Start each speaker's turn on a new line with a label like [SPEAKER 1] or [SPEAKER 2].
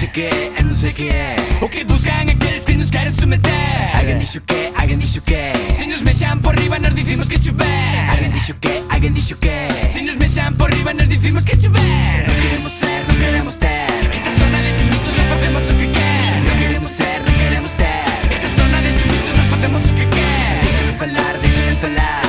[SPEAKER 1] sei che e non sai chi è, o che buscan aqueles que nos queren someter. Alguén dixo que se nos mexan por riba nos dicimos que chover. Alguén dixo que se nos mexan por riba nos dicimos que chover. Non queremos ser, non queremos ter esa zona de sumisos, nos facemos o que quer. Non queremos ser, non queremos ter esa zona de sumisos, nos facemos o que quer. Deixame falar, deixame falar.